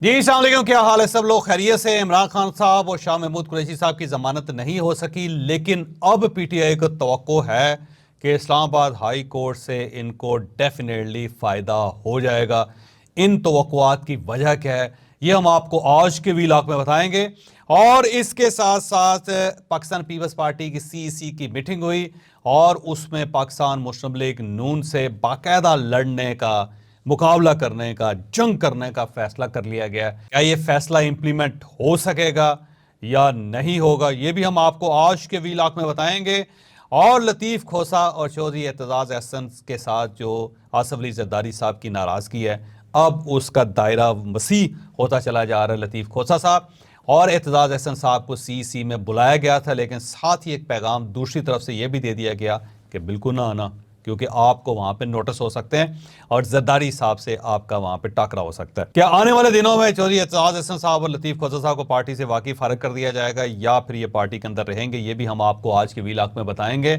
جی السلام علیکم، کیا حال ہے سب لوگ؟ خیریت سے؟ عمران خان صاحب اور شاہ محمود قریشی صاحب کی ضمانت نہیں ہو سکی، لیکن اب پی ٹی آئی کو توقع ہے کہ اسلام آباد ہائی کورٹ سے ان کو ڈیفینیٹلی فائدہ ہو جائے گا۔ ان توقعات کی وجہ کیا ہے یہ ہم آپ کو آج کے ویلاگ میں بتائیں گے، اور اس کے ساتھ ساتھ پاکستان پیپلز پارٹی کی سی کی میٹنگ ہوئی اور اس میں پاکستان مسلم لیگ نون سے باقاعدہ لڑنے کا، مقابلہ کرنے کا، جنگ کرنے کا فیصلہ کر لیا گیا۔ کیا یہ فیصلہ امپلیمنٹ ہو سکے گا یا نہیں ہوگا، یہ بھی ہم آپ کو آج کے ویلاگ میں بتائیں گے۔ اور لطیف کھوسہ اور چودھری اعتزاز احسن کے ساتھ جو آصف علی زرداری صاحب کی ناراضگی ہے، اب اس کا دائرہ وسیع ہوتا چلا جا رہا ہے۔ لطیف کھوسہ صاحب اور اعتزاز احسن صاحب کو سی میں بلایا گیا تھا، لیکن ساتھ ہی ایک پیغام دوسری طرف سے یہ بھی دے دیا گیا کہ بالکل نہ آنا، کیونکہ آپ کو وہاں پہ نوٹس ہو سکتے ہیں اور زرداری صاحب سے آپ کا وہاں پہ ٹاکرا ہو سکتا ہے۔ کیا آنے والے دنوں میں چودھری اعتزاز احسن صاحب اور لطیف کھوسہ صاحب کو پارٹی سے واقعی فارغ کر دیا جائے گا یا پھر یہ پارٹی کے اندر رہیں گے، یہ بھی ہم آپ کو آج کے ویلاگ میں بتائیں گے۔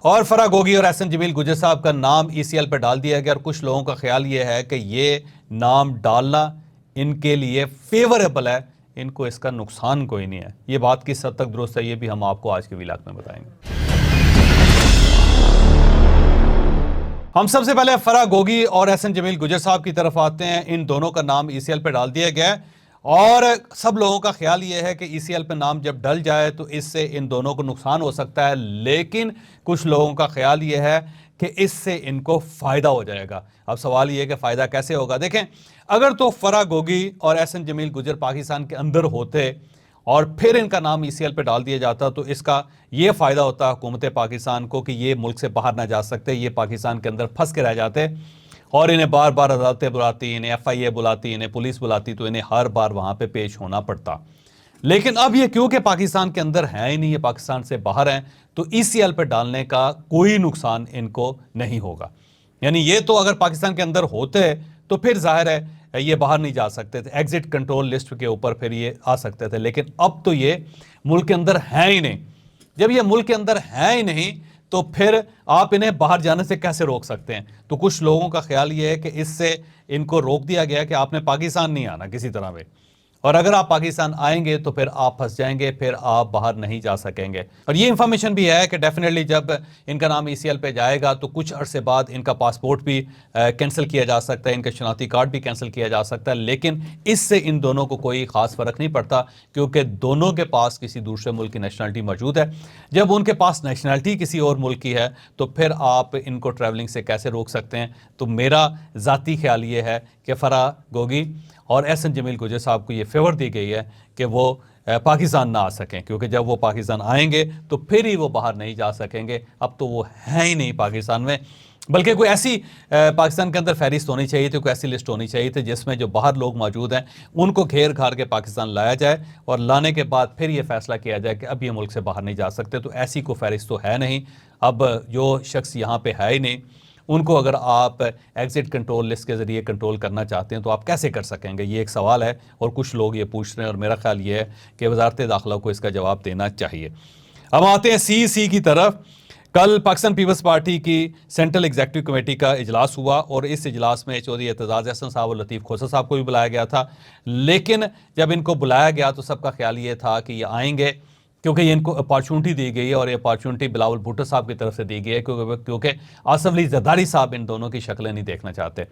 اور فرح گوگی اور احسن جمیل گجر صاحب کا نام ECL پہ ڈال دیا گیا، اور کچھ لوگوں کا خیال یہ ہے کہ یہ نام ڈالنا ان کے لیے فیوریبل ہے، ان کو اس کا نقصان کوئی نہیں ہے۔ یہ بات کس حد تک درست ہے یہ بھی ہم آپ کو آج کے ویلاگ میں بتائیں گے۔ ہم سب سے پہلے فرح گوگی اور احسن جمیل گجر صاحب کی طرف آتے ہیں۔ ان دونوں کا نام ECL پہ ڈال دیا گیا ہے، اور سب لوگوں کا خیال یہ ہے کہ ECL پہ نام جب ڈل جائے تو اس سے ان دونوں کو نقصان ہو سکتا ہے، لیکن کچھ لوگوں کا خیال یہ ہے کہ اس سے ان کو فائدہ ہو جائے گا۔ اب سوال یہ ہے کہ فائدہ کیسے ہوگا؟ دیکھیں، اگر تو فرح گوگی اور احسن جمیل گجر پاکستان کے اندر ہوتے اور پھر ان کا نام ECL پہ ڈال دیا جاتا تو اس کا یہ فائدہ ہوتا حکومت پاکستان کو کہ یہ ملک سے باہر نہ جا سکتے، یہ پاکستان کے اندر پھنس کے رہ جاتے، اور انہیں بار بار عدالتیں بلاتی، انہیں FIA بلاتی، انہیں پولیس بلاتی، تو انہیں ہر بار وہاں پہ پیش ہونا پڑتا۔ لیکن اب یہ کیونکہ پاکستان کے اندر ہیں ہی نہیں، یہ پاکستان سے باہر ہیں، تو ECL پہ ڈالنے کا کوئی نقصان ان کو نہیں ہوگا۔ یعنی یہ تو اگر پاکستان کے اندر ہوتے تو پھر ظاہر ہے یہ باہر نہیں جا سکتے تھے، ایگزٹ کنٹرول لسٹ کے اوپر پھر یہ آ سکتے تھے، لیکن اب تو یہ ملک کے اندر ہیں ہی نہیں۔ جب یہ ملک کے اندر ہیں ہی نہیں تو پھر آپ انہیں باہر جانے سے کیسے روک سکتے ہیں؟ تو کچھ لوگوں کا خیال یہ ہے کہ اس سے ان کو روک دیا گیا کہ آپ نے پاکستان نہیں آنا کسی طرح پہ، اور اگر آپ پاکستان آئیں گے تو پھر آپ پھنس جائیں گے، پھر آپ باہر نہیں جا سکیں گے۔ اور یہ انفارمیشن بھی ہے کہ ڈیفینیٹلی جب ان کا نام ECL پہ جائے گا تو کچھ عرصے بعد ان کا پاسپورٹ بھی کینسل کیا جا سکتا ہے، ان کا شناختی کارڈ بھی کینسل کیا جا سکتا ہے، لیکن اس سے ان دونوں کو کوئی خاص فرق نہیں پڑتا، کیونکہ دونوں کے پاس کسی دوسرے ملک کی نیشنلٹی موجود ہے۔ جب ان کے پاس نیشنلٹی کسی اور ملک کی ہے تو پھر آپ ان کو ٹریولنگ سے کیسے روک سکتے ہیں؟ تو میرا ذاتی خیال یہ ہے کہ فرح گوگی اور احسن جمیل گجر صاحب کو یہ فیور دی گئی ہے کہ وہ پاکستان نہ آ سکیں، کیونکہ جب وہ پاکستان آئیں گے تو پھر ہی وہ باہر نہیں جا سکیں گے۔ اب تو وہ ہیں ہی نہیں پاکستان میں، بلکہ کوئی ایسی پاکستان کے اندر فہرست ہونی چاہیے تھی، کوئی ایسی لسٹ ہونی چاہیے تھی جس میں جو باہر لوگ موجود ہیں ان کو گھیر گھار کے پاکستان لایا جائے، اور لانے کے بعد پھر یہ فیصلہ کیا جائے کہ اب یہ ملک سے باہر نہیں جا سکتے۔ تو ایسی کوئی فہرست تو ہے نہیں۔ اب جو شخص یہاں پہ ہے ہی نہیں، ان کو اگر آپ ایگزٹ کنٹرول لسٹ کے ذریعے کنٹرول کرنا چاہتے ہیں تو آپ کیسے کر سکیں گے؟ یہ ایک سوال ہے، اور کچھ لوگ یہ پوچھ رہے ہیں، اور میرا خیال یہ ہے کہ وزارت داخلہ کو اس کا جواب دینا چاہیے۔ اب آتے ہیں سی کی طرف۔ کل پاکستان پیپلز پارٹی کی سینٹرل ایگزیکٹو کمیٹی کا اجلاس ہوا، اور اس اجلاس میں چودھری اعتزاز احسن صاحب اور لطیف کھوسہ صاحب کو بھی بلایا گیا تھا، لیکن جب ان کو بلایا گیا تو سب کا خیال یہ تھا کہ یہ آئیں گے، کیونکہ یہ ان کو اپارچونٹی دی گئی ہے، اور یہ اپارچونٹی بلاول بھٹو صاحب کی طرف سے دی گئی ہے، کیونکہ آصف علی زرداری صاحب ان دونوں کی شکلیں نہیں دیکھنا چاہتے۔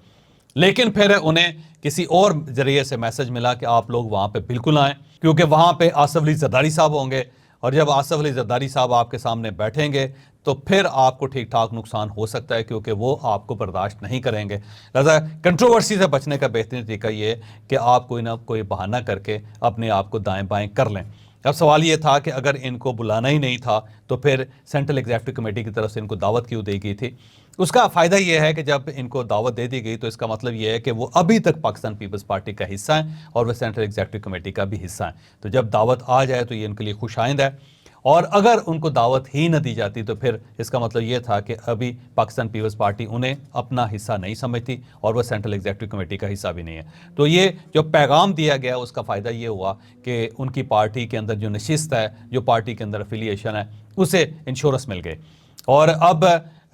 لیکن پھر انہیں کسی اور ذریعے سے میسج ملا کہ آپ لوگ وہاں پہ بالکل آئیں، کیونکہ وہاں پہ آصف علی زرداری صاحب ہوں گے، اور جب آصف علی زرداری صاحب آپ کے سامنے بیٹھیں گے تو پھر آپ کو ٹھیک ٹھاک نقصان ہو سکتا ہے، کیونکہ وہ آپ کو برداشت نہیں کریں گے۔ لہذا کنٹروورسی سے بچنے کا بہترین طریقہ یہ ہے کہ آپ کوئی نہ کوئی بہانہ کر کے اپنے آپ کو دائیں بائیں کر لیں۔ اب سوال یہ تھا کہ اگر ان کو بلانا ہی نہیں تھا تو پھر سینٹرل ایگزیکٹو کمیٹی کی طرف سے ان کو دعوت کیوں دی گئی تھی؟ اس کا فائدہ یہ ہے کہ جب ان کو دعوت دے دی گئی تو اس کا مطلب یہ ہے کہ وہ ابھی تک پاکستان پیپلز پارٹی کا حصہ ہیں، اور وہ سینٹرل ایگزیکٹو کمیٹی کا بھی حصہ ہیں۔ تو جب دعوت آ جائے تو یہ ان کے لیے خوش آئند ہے، اور اگر ان کو دعوت ہی نہ دی جاتی تو پھر اس کا مطلب یہ تھا کہ ابھی پاکستان پیپلز پارٹی انہیں اپنا حصہ نہیں سمجھتی، اور وہ سینٹرل ایگزیکٹو کمیٹی کا حصہ بھی نہیں ہے۔ تو یہ جو پیغام دیا گیا اس کا فائدہ یہ ہوا کہ ان کی پارٹی کے اندر جو نشست ہے، جو پارٹی کے اندر افیلیشن ہے، اسے انشورنس مل گئے، اور اب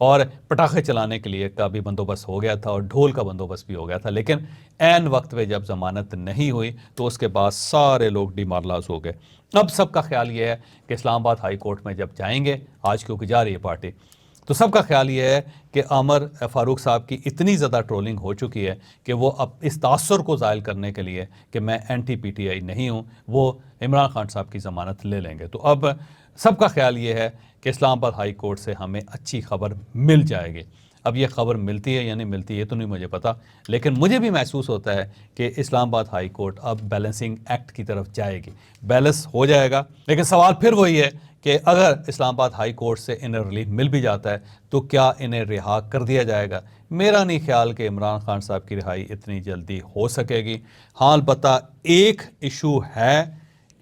اور پٹاخے چلانے کے لیے کا بھی بندوبست ہو گیا تھا اور ڈھول کا بندوبست بھی ہو گیا تھا، لیکن عین وقت پہ جب ضمانت نہیں ہوئی تو اس کے بعد سارے لوگ ڈیمارلاز ہو گئے۔ اب سب کا خیال یہ ہے کہ اسلام آباد ہائی کورٹ میں جب جائیں گے، آج کیونکہ جا رہی ہے پارٹی، تو سب کا خیال یہ ہے کہ عامر فاروق صاحب کی اتنی زیادہ ٹرولنگ ہو چکی ہے کہ وہ اب اس تاثر کو زائل کرنے کے لیے کہ میں اینٹی پی ٹی آئی نہیں ہوں، وہ عمران خان صاحب کی ضمانت لے لیں گے۔ تو اب سب کا خیال یہ ہے کہ اسلام آباد ہائی کورٹ سے ہمیں اچھی خبر مل جائے گی۔ اب یہ خبر ملتی ہے یا نہیں ملتی ہے تو نہیں مجھے پتا، لیکن مجھے بھی محسوس ہوتا ہے کہ اسلام آباد ہائی کورٹ اب بیلنسنگ ایکٹ کی طرف جائے گی، بیلنس ہو جائے گا۔ لیکن سوال پھر وہی ہے کہ اگر اسلام آباد ہائی کورٹ سے انہیں ریلیف مل بھی جاتا ہے تو کیا انہیں رہا کر دیا جائے گا؟ میرا نہیں خیال کہ عمران خان صاحب کی رہائی اتنی جلدی ہو سکے گی۔ ہاں البتہ ایک ایشو ہے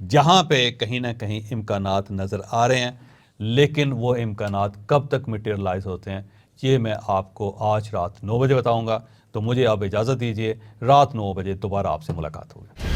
جہاں پہ کہیں نہ کہیں امکانات نظر آ رہے ہیں، لیکن وہ امکانات کب تک میٹیریلائز ہوتے ہیں یہ میں آپ کو آج رات 9 بجے بتاؤں گا۔ تو مجھے آپ اجازت دیجیے، رات 9 بجے دوبارہ آپ سے ملاقات ہوگی۔